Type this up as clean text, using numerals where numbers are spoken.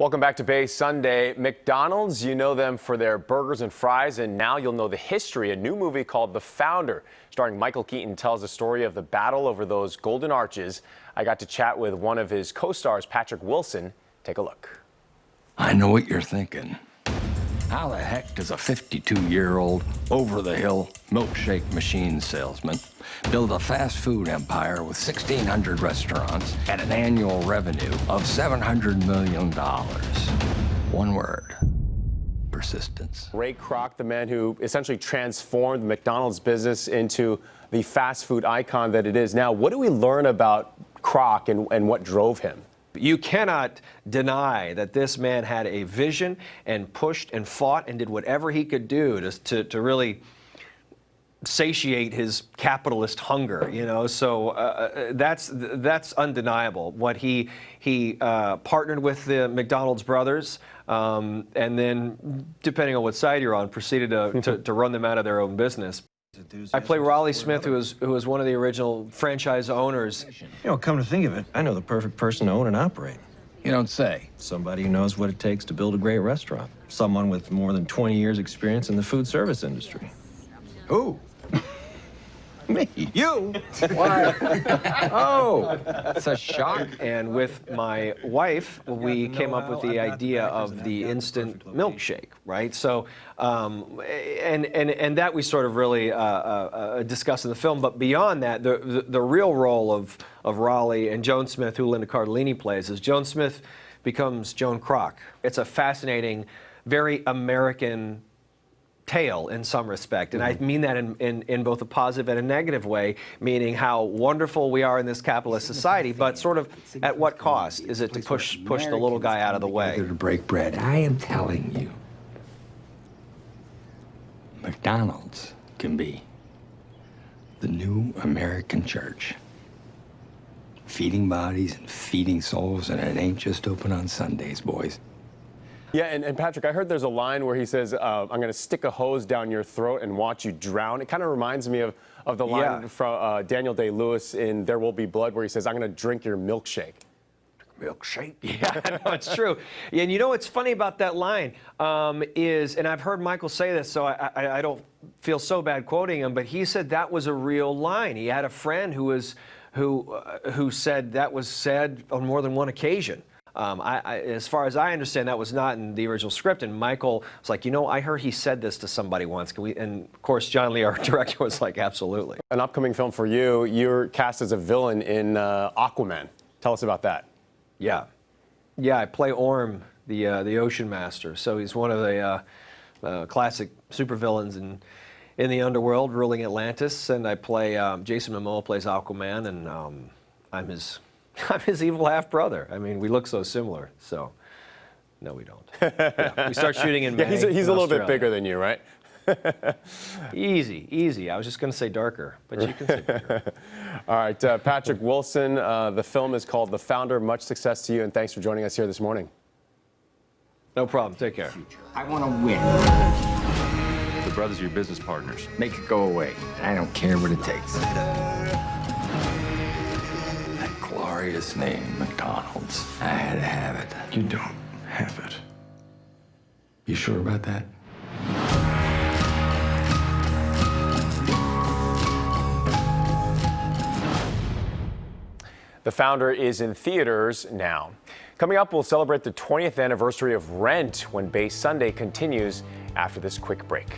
Welcome back to Bay Sunday. McDonald's, you know them for their burgers and fries, and now you'll know the history. A new movie called The Founder, starring Michael Keaton, tells the story of the battle over those golden arches. I got to chat with one of his co-stars, Patrick Wilson. Take a look. I know what you're thinking. How the heck does a 52-year-old, over-the-hill milkshake machine salesman build a fast food empire with 1,600 restaurants and an annual revenue of $700 million? One word: persistence. Ray Kroc, the man who essentially transformed the McDonald's business into the fast food icon that it is now. What do we learn about Kroc and what drove him? You cannot deny that this man had a vision and pushed and fought and did whatever he could do to really satiate his capitalist hunger, you know. So that's undeniable. What he partnered with the McDonald's brothers, and then, depending on what side you're on, proceeded to run them out of their own business. I play Raleigh Smith, who was one of the original franchise owners. You know, come to think of it, I know the perfect person to own and operate. You don't say. Somebody who knows what it takes to build a great restaurant. Someone with more than 20 years experience in the food service industry. Who? Me. You? Why? Oh, it's a shock. And with my wife, we came up with the idea of the instant milkshake, right? So, and that we sort of really discussed in the film. But beyond that, the real role of Raleigh and Joan Smith, who Linda Cardellini plays, is Joan Smith becomes Joan Kroc. It's a fascinating, very American tale in some respect, and I mean that in both a positive and a negative way, meaning how wonderful we are in this capitalist society, but sort of at what cost is it to push the little guy out of the way? To break bread. I am telling you, McDonald's can be the new American church, feeding bodies and feeding souls, and it ain't just open on Sundays, boys. Yeah, and Patrick, I heard there's a line where he says, I'm going to stick a hose down your throat and watch you drown. It kind of reminds me of the line from Daniel Day-Lewis in There Will Be Blood, where he says, I'm going to drink your milkshake. Milkshake? Yeah, no, it's true. And you know what's funny about that line is, and I've heard Michael say this, so I don't feel so bad quoting him, but he said that was a real line. He had a friend who said that was said on more than one occasion. As far as I understand, that was not in the original script, and Michael was like, you know, I heard he said this to somebody once. Can we? And of course, John Lee, our director, was like, absolutely. An upcoming film for you, you're cast as a villain in Aquaman. Tell us about that. Yeah, I play Orm, the Ocean Master. So he's one of the classic supervillains in the underworld, ruling Atlantis, and I play Jason Momoa plays Aquaman, and I'm his evil half-brother. I mean, we look so similar, so no, we don't. Yeah, we start shooting in May. Yeah, he's a little bit bigger than you, right? Easy. I was just going to say darker, but you can say bigger. All right, Patrick Wilson, the film is called The Founder. Much success to you, and thanks for joining us here this morning. No problem. Take care. I want to win. The brothers are your business partners. Make it go away. I don't care what it takes. Glorious name, McDonald's. I had to have it. You don't have it. You sure about that? The Founder is in theaters now. Coming up, we'll celebrate the 20th anniversary of Rent when Bay Sunday continues after this quick break.